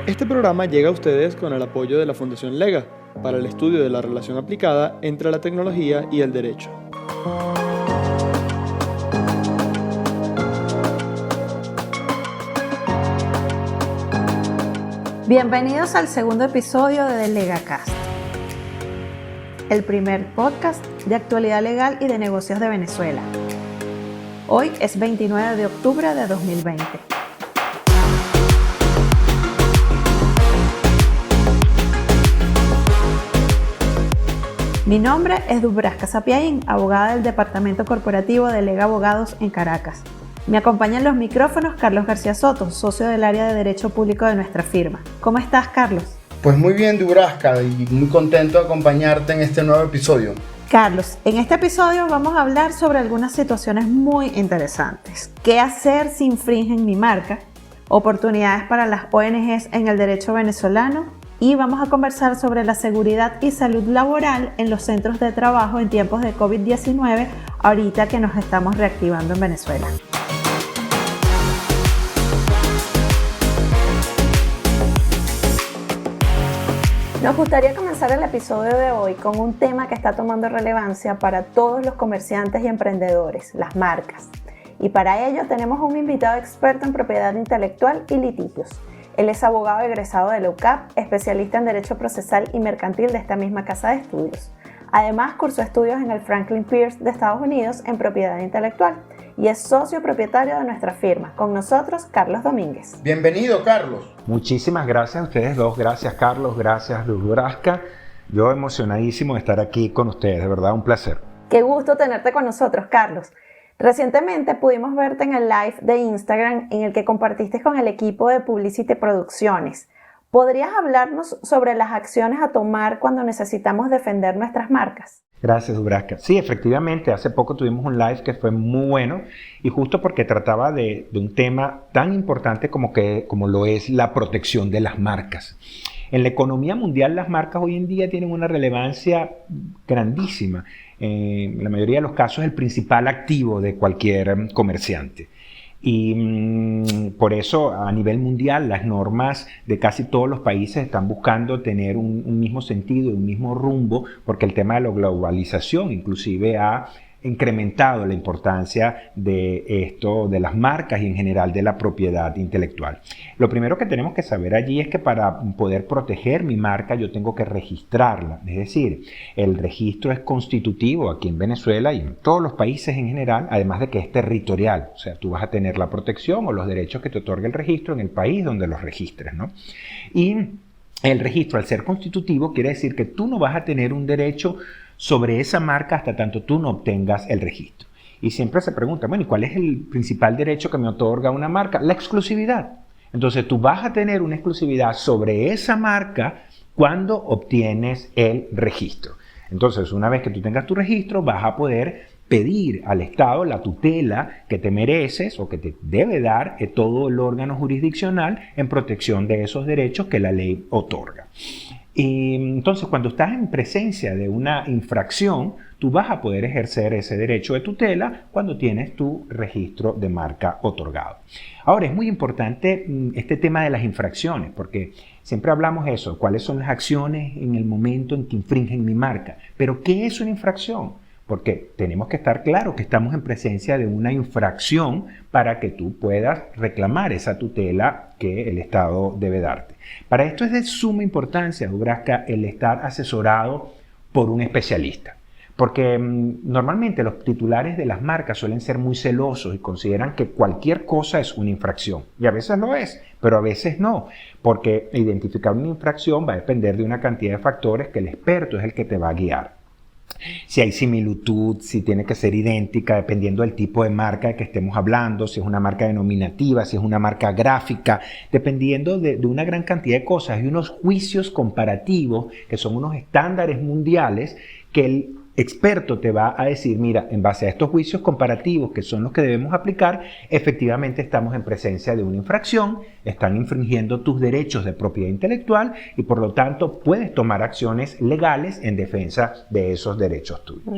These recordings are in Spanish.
Este programa llega a ustedes con el apoyo de la Fundación Lega para el estudio de la relación aplicada entre la tecnología y el derecho. Bienvenidos al segundo episodio de The LegaCast, el primer podcast de actualidad legal y de negocios de Venezuela. Hoy es 29 de octubre de 2020. Mi nombre es Dubrasca Sapiaín, abogada del Departamento Corporativo de Lega Abogados en Caracas. Me acompaña en los micrófonos Carlos García Soto, socio del área de Derecho Público de nuestra firma. ¿Cómo estás, Carlos? Pues muy bien, Dubrasca, y muy contento de acompañarte en este nuevo episodio. Carlos, en este episodio vamos a hablar sobre algunas situaciones muy interesantes. ¿Qué hacer si infringen mi marca? Oportunidades para las ONGs en el derecho venezolano. Y vamos a conversar sobre la seguridad y salud laboral en los centros de trabajo en tiempos de COVID-19, ahorita que nos estamos reactivando en Venezuela. Nos gustaría comenzar el episodio de hoy con un tema que está tomando relevancia para todos los comerciantes y emprendedores, las marcas. Y para ello tenemos un invitado experto en propiedad intelectual y litigios. Él es abogado egresado de la UCAP, especialista en Derecho Procesal y Mercantil de esta misma casa de estudios. Además, cursó estudios en el Franklin Pierce de Estados Unidos en Propiedad Intelectual y es socio propietario de nuestra firma. Con nosotros, Carlos Domínguez. Bienvenido, Carlos. Muchísimas gracias a ustedes dos. Gracias, Carlos. Gracias, Dubrasca. Yo emocionadísimo de estar aquí con ustedes. De verdad, un placer. Qué gusto tenerte con nosotros, Carlos. Recientemente pudimos verte en el live de Instagram en el que compartiste con el equipo de Publicity Producciones. ¿Podrías hablarnos sobre las acciones a tomar cuando necesitamos defender nuestras marcas? Gracias, Dubrasca. Sí, efectivamente, hace poco tuvimos un live que fue muy bueno y justo porque trataba de un tema tan importante como lo es la protección de las marcas. En la economía mundial, las marcas hoy en día tienen una relevancia grandísima. En la mayoría de los casos, el principal activo de cualquier comerciante. Y por eso, a nivel mundial, las normas de casi todos los países están buscando tener un mismo sentido y un mismo rumbo, porque el tema de la globalización inclusive ha incrementado la importancia de esto, de las marcas y en general de la propiedad intelectual. Lo primero que tenemos que saber allí es que para poder proteger mi marca yo tengo que registrarla. Es decir, el registro es constitutivo aquí en Venezuela y en todos los países en general, además de que es territorial. O sea, tú vas a tener la protección o los derechos que te otorga el registro en el país donde los registres, ¿no? Y el registro, al ser constitutivo, quiere decir que tú no vas a tener un derecho sobre esa marca hasta tanto tú no obtengas el registro. Y siempre se pregunta, bueno, ¿y cuál es el principal derecho que me otorga una marca? La exclusividad. Entonces tú vas a tener una exclusividad sobre esa marca cuando obtienes el registro. Entonces, una vez que tú tengas tu registro, vas a poder pedir al Estado la tutela que te mereces o que te debe dar todo el órgano jurisdiccional en protección de esos derechos que la ley otorga. Y entonces, cuando estás en presencia de una infracción, tú vas a poder ejercer ese derecho de tutela cuando tienes tu registro de marca otorgado. Ahora, es muy importante este tema de las infracciones, porque siempre hablamos eso, cuáles son las acciones en el momento en que infringen mi marca. Pero, ¿qué es una infracción? Porque tenemos que estar claros que estamos en presencia de una infracción para que tú puedas reclamar esa tutela que el Estado debe darte. Para esto es de suma importancia, Dubrasca, el estar asesorado por un especialista. Porque normalmente los titulares de las marcas suelen ser muy celosos y consideran que cualquier cosa es una infracción. Y a veces lo es, pero a veces no. Porque identificar una infracción va a depender de una cantidad de factores que el experto es el que te va a guiar. Si hay similitud, si tiene que ser idéntica, dependiendo del tipo de marca de que estemos hablando, si es una marca denominativa, si es una marca gráfica, dependiendo de una gran cantidad de cosas. Hay unos juicios comparativos que son unos estándares mundiales que el experto te va a decir, mira, en base a estos juicios comparativos que son los que debemos aplicar, efectivamente estamos en presencia de una infracción, están infringiendo tus derechos de propiedad intelectual y por lo tanto puedes tomar acciones legales en defensa de esos derechos tuyos.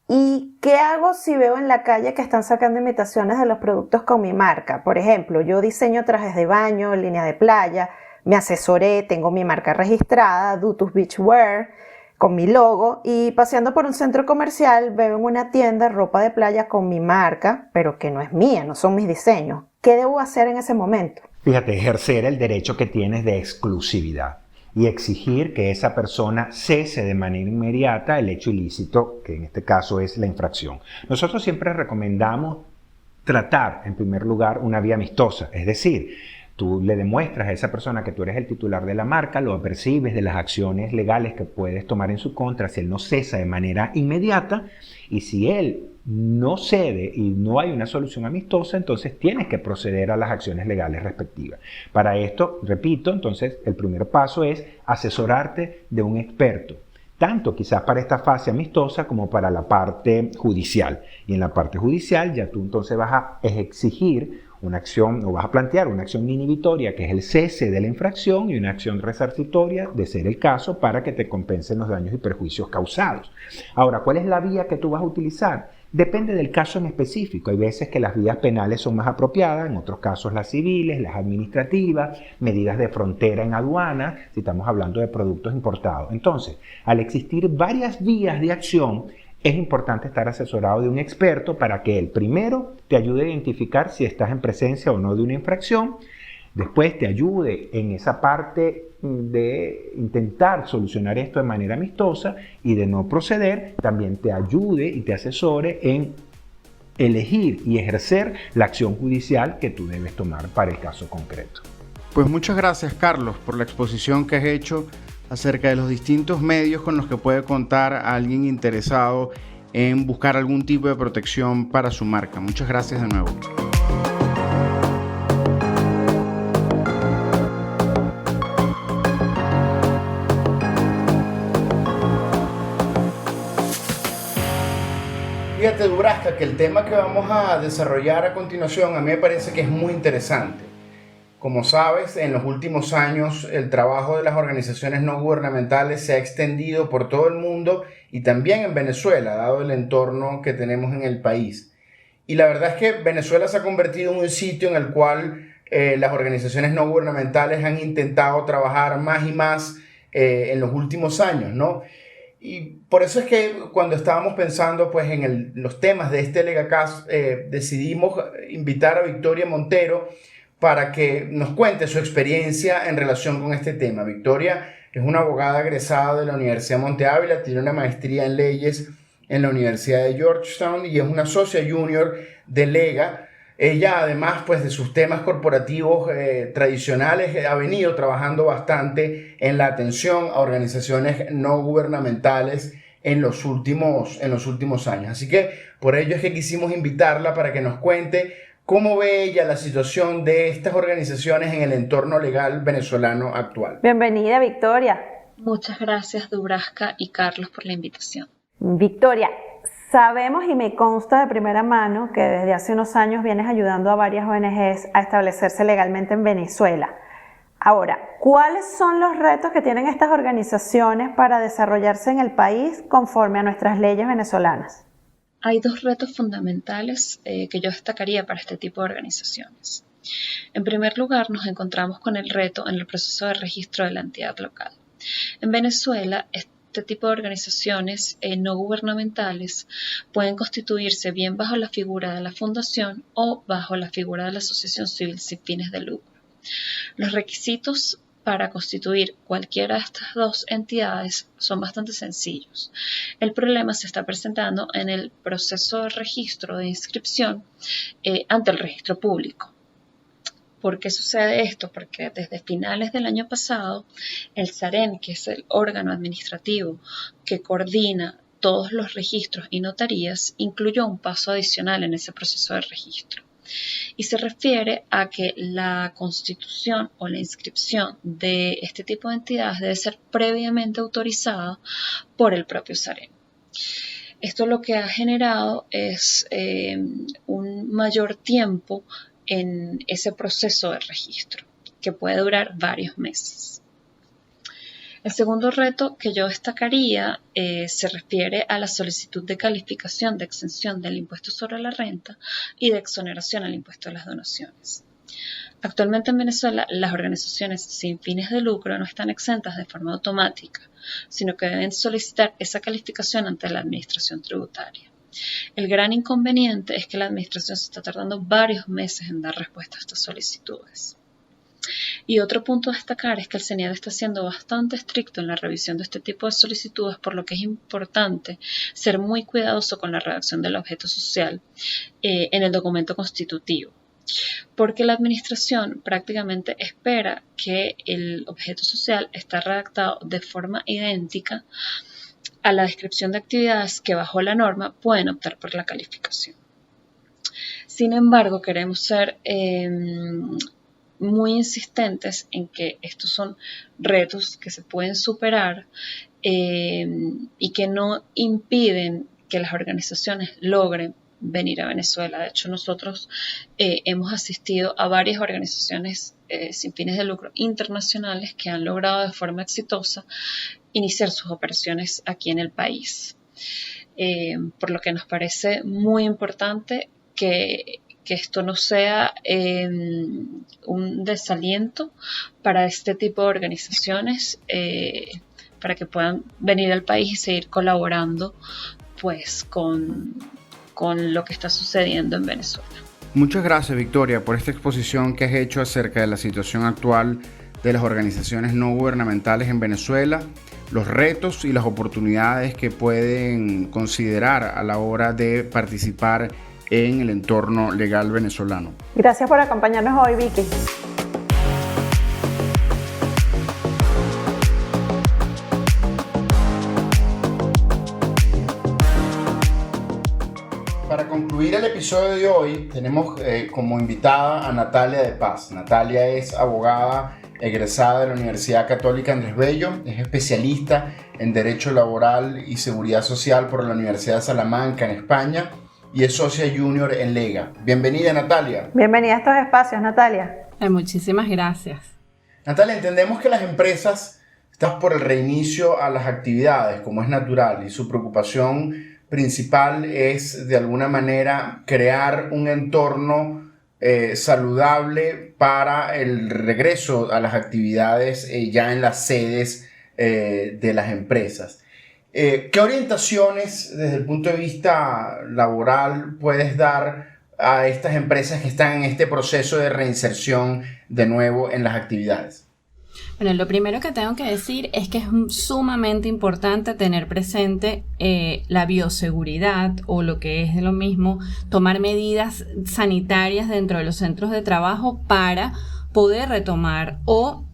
¿Y qué hago si veo en la calle que están sacando imitaciones de los productos con mi marca? Por ejemplo, yo diseño trajes de baño, línea de playa, me asesoré, tengo mi marca registrada, Dutus Beachwear, con mi logo, y paseando por un centro comercial veo en una tienda ropa de playa con mi marca, pero que no es mía, no son mis diseños. ¿Qué debo hacer en ese momento? Fíjate, ejercer el derecho que tienes de exclusividad y exigir que esa persona cese de manera inmediata el hecho ilícito, que en este caso es la infracción. Nosotros siempre recomendamos tratar, en primer lugar, una vía amistosa, es decir, tú le demuestras a esa persona que tú eres el titular de la marca, lo apercibes de las acciones legales que puedes tomar en su contra si él no cesa de manera inmediata, y si él no cede y no hay una solución amistosa, entonces tienes que proceder a las acciones legales respectivas. Para esto, repito, entonces el primer paso es asesorarte de un experto, tanto quizás para esta fase amistosa como para la parte judicial. Y en la parte judicial ya tú entonces vas a exigir una acción, o vas a plantear una acción inhibitoria, que es el cese de la infracción, y una acción resarcitoria, de ser el caso, para que te compensen los daños y perjuicios causados. Ahora, ¿cuál es la vía que tú vas a utilizar? Depende del caso en específico. Hay veces que las vías penales son más apropiadas, en otros casos las civiles, las administrativas, medidas de frontera en aduana, si estamos hablando de productos importados. Entonces, al existir varias vías de acción, es importante estar asesorado de un experto para que él primero te ayude a identificar si estás en presencia o no de una infracción, después te ayude en esa parte de intentar solucionar esto de manera amistosa, y de no proceder, también te ayude y te asesore en elegir y ejercer la acción judicial que tú debes tomar para el caso concreto. Pues muchas gracias, Carlos, por la exposición que has hecho acerca de los distintos medios con los que puede contar a alguien interesado en buscar algún tipo de protección para su marca. Muchas gracias de nuevo. Fíjate, Dubrasca, que el tema que vamos a desarrollar a continuación a mí me parece que es muy interesante. Como sabes, en los últimos años el trabajo de las organizaciones no gubernamentales se ha extendido por todo el mundo y también en Venezuela, dado el entorno que tenemos en el país. Y la verdad es que Venezuela se ha convertido en un sitio en el cual las organizaciones no gubernamentales han intentado trabajar más y más en los últimos años, ¿no? Y por eso es que cuando estábamos pensando pues, en los temas de este LegaCast, decidimos invitar a Victoria Montero para que nos cuente su experiencia en relación con este tema. Victoria es una abogada egresada de la Universidad Monte Ávila, tiene una maestría en leyes en la Universidad de Georgetown y es una socia junior de Lega. Ella, además pues, de sus temas corporativos tradicionales, ha venido trabajando bastante en la atención a organizaciones no gubernamentales en los últimos años. Así que por ello es que quisimos invitarla para que nos cuente ¿cómo ve ella la situación de estas organizaciones en el entorno legal venezolano actual? Bienvenida, Victoria. Muchas gracias, Dubrasca y Carlos, por la invitación. Victoria, sabemos y me consta de primera mano que desde hace unos años vienes ayudando a varias ONGs a establecerse legalmente en Venezuela. Ahora, ¿cuáles son los retos que tienen estas organizaciones para desarrollarse en el país conforme a nuestras leyes venezolanas? Hay dos retos fundamentales que yo destacaría para este tipo de organizaciones. En primer lugar, nos encontramos con el reto en el proceso de registro de la entidad local. En Venezuela, este tipo de organizaciones no gubernamentales pueden constituirse bien bajo la figura de la fundación o bajo la figura de la asociación civil sin fines de lucro. Los requisitos para constituir cualquiera de estas dos entidades son bastante sencillos. El problema se está presentando en el proceso de registro de inscripción ante el registro público. ¿Por qué sucede esto? Porque desde finales del año pasado, el SAREN, que es el órgano administrativo que coordina todos los registros y notarías, incluyó un paso adicional en ese proceso de registro. Y se refiere a que la constitución o la inscripción de este tipo de entidades debe ser previamente autorizada por el propio SAREN. Esto lo que ha generado es un mayor tiempo en ese proceso de registro, que puede durar varios meses. El segundo reto que yo destacaría se refiere a la solicitud de calificación de exención del impuesto sobre la renta y de exoneración al impuesto a las donaciones. Actualmente en Venezuela, las organizaciones sin fines de lucro no están exentas de forma automática, sino que deben solicitar esa calificación ante la administración tributaria. El gran inconveniente es que la administración se está tardando varios meses en dar respuesta a estas solicitudes. Y otro punto a destacar es que el CENIAD está siendo bastante estricto en la revisión de este tipo de solicitudes, por lo que es importante ser muy cuidadoso con la redacción del objeto social en el documento constitutivo, porque la administración prácticamente espera que el objeto social esté redactado de forma idéntica a la descripción de actividades que bajo la norma pueden optar por la calificación. Sin embargo, queremos ser muy insistentes en que estos son retos que se pueden superar y que no impiden que las organizaciones logren venir a Venezuela. De hecho, nosotros hemos asistido a varias organizaciones sin fines de lucro internacionales que han logrado de forma exitosa iniciar sus operaciones aquí en el país. Por lo que nos parece muy importante que esto no sea un desaliento para este tipo de organizaciones, para que puedan venir al país y seguir colaborando pues, con lo que está sucediendo en Venezuela. Muchas gracias, Victoria, por esta exposición que has hecho acerca de la situación actual de las organizaciones no gubernamentales en Venezuela, los retos y las oportunidades que pueden considerar a la hora de participar en el entorno legal venezolano. Gracias por acompañarnos hoy, Vicky. Para concluir el episodio de hoy, tenemos como invitada a Natalia de Paz. Natalia es abogada egresada de la Universidad Católica Andrés Bello, es especialista en Derecho Laboral y Seguridad Social por la Universidad de Salamanca en España y es socia junior en Lega. Bienvenida, Natalia. Bienvenida a estos espacios, Natalia. Muchísimas gracias. Natalia, entendemos que las empresas están por el reinicio a las actividades, como es natural, y su preocupación principal es, de alguna manera, crear un entorno saludable para el regreso a las actividades ya en las sedes de las empresas. ¿Qué orientaciones desde el punto de vista laboral puedes dar a estas empresas que están en este proceso de reinserción de nuevo en las actividades? Bueno, lo primero que tengo que decir es que es sumamente importante tener presente la bioseguridad, o lo que es lo mismo, tomar medidas sanitarias dentro de los centros de trabajo para poder retomar o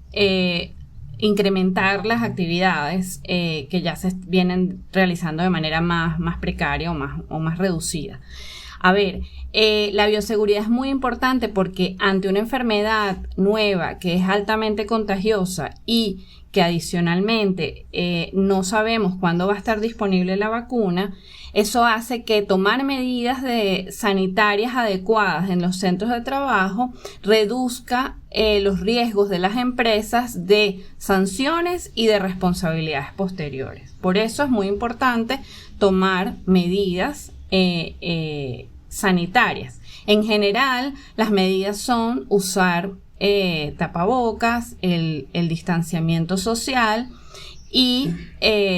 incrementar las actividades que ya se vienen realizando de manera más precaria o más reducida. A ver, la bioseguridad es muy importante porque ante una enfermedad nueva que es altamente contagiosa y que adicionalmente no sabemos cuándo va a estar disponible la vacuna, eso hace que tomar medidas sanitarias adecuadas en los centros de trabajo reduzca los riesgos de las empresas de sanciones y de responsabilidades posteriores. Por eso es muy importante tomar medidas sanitarias. En general, las medidas son usar tapabocas, el distanciamiento social y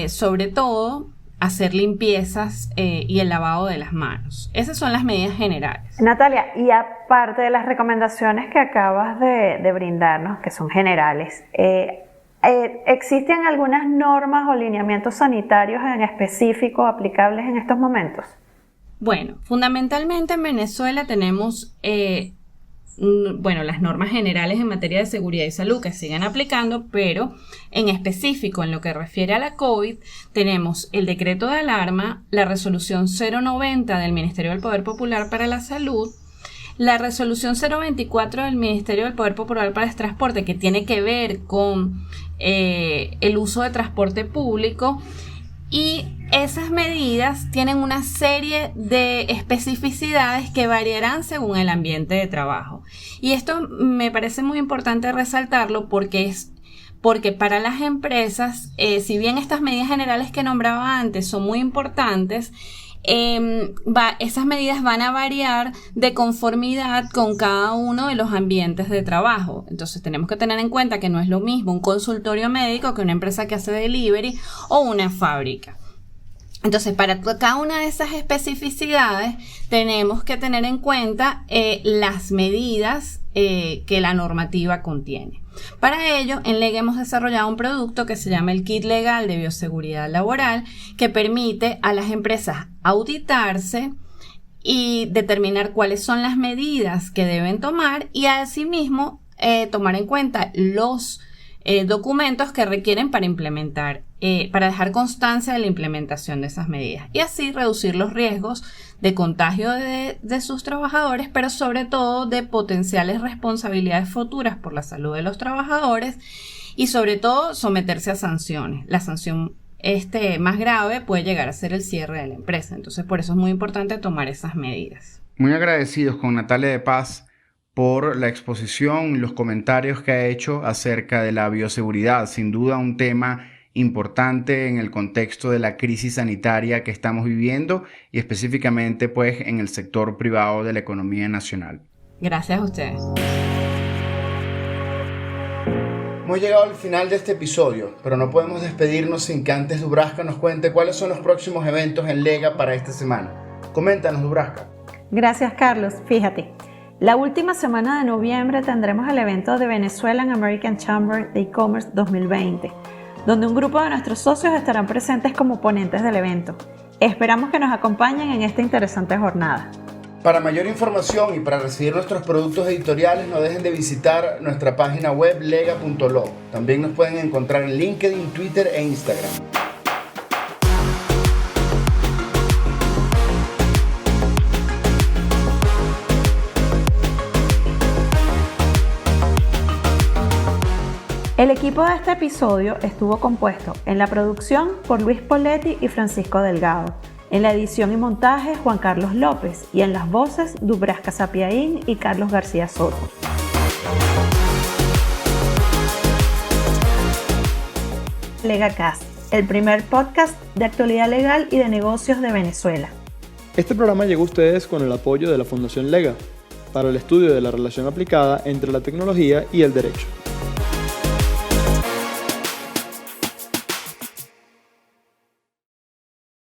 sobre todo hacer limpiezas y el lavado de las manos. Esas son las medidas generales. Natalia, y aparte de las recomendaciones que acabas de brindarnos, que son generales, ¿existen algunas normas o lineamientos sanitarios en específico aplicables en estos momentos? Bueno, fundamentalmente en Venezuela tenemos las normas generales en materia de seguridad y salud que siguen aplicando, pero en específico en lo que refiere a la COVID, tenemos el decreto de alarma, la resolución 090 del Ministerio del Poder Popular para la Salud, la resolución 024 del Ministerio del Poder Popular para el Transporte, que tiene que ver con el uso de transporte público, y esas medidas tienen una serie de especificidades que variarán según el ambiente de trabajo. Y esto me parece muy importante resaltarlo porque es porque para las empresas, si bien estas medidas generales que nombraba antes son muy importantes, esas medidas van a variar de conformidad con cada uno de los ambientes de trabajo. Entonces tenemos que tener en cuenta que no es lo mismo un consultorio médico que una empresa que hace delivery o una fábrica. Entonces, para cada una de esas especificidades tenemos que tener en cuenta las medidas que la normativa contiene. Para ello, en Lega hemos desarrollado un producto que se llama el Kit Legal de Bioseguridad Laboral, que permite a las empresas auditarse y determinar cuáles son las medidas que deben tomar y asimismo tomar en cuenta los documentos que requieren para implementar, para dejar constancia de la implementación de esas medidas y así reducir los riesgos de contagio de sus trabajadores, pero sobre todo de potenciales responsabilidades futuras por la salud de los trabajadores y sobre todo someterse a sanciones. La sanción más grave puede llegar a ser el cierre de la empresa, entonces por eso es muy importante tomar esas medidas. Muy agradecidos con Natalia de Paz por la exposición y los comentarios que ha hecho acerca de la bioseguridad. Sin duda un tema importante en el contexto de la crisis sanitaria que estamos viviendo y específicamente pues en el sector privado de la economía nacional. Gracias a ustedes. Hemos llegado al final de este episodio, pero no podemos despedirnos sin que antes Dubraska nos cuente cuáles son los próximos eventos en Lega para esta semana. Coméntanos, Dubraska. Gracias, Carlos. Fíjate, la última semana de noviembre tendremos el evento de Venezuelan American Chamber de E-Commerce 2020, donde un grupo de nuestros socios estarán presentes como ponentes del evento. Esperamos que nos acompañen en esta interesante jornada. Para mayor información y para recibir nuestros productos editoriales, no dejen de visitar nuestra página web lega.lo. También nos pueden encontrar en LinkedIn, Twitter e Instagram. El equipo de este episodio estuvo compuesto en la producción por Luis Poletti y Francisco Delgado, en la edición y montaje Juan Carlos López y en las voces Dubraska Sapiaín y Carlos García Soto. LegaCast, el primer podcast de actualidad legal y de negocios de Venezuela. Este programa llegó a ustedes con el apoyo de la Fundación Lega para el estudio de la relación aplicada entre la tecnología y el derecho.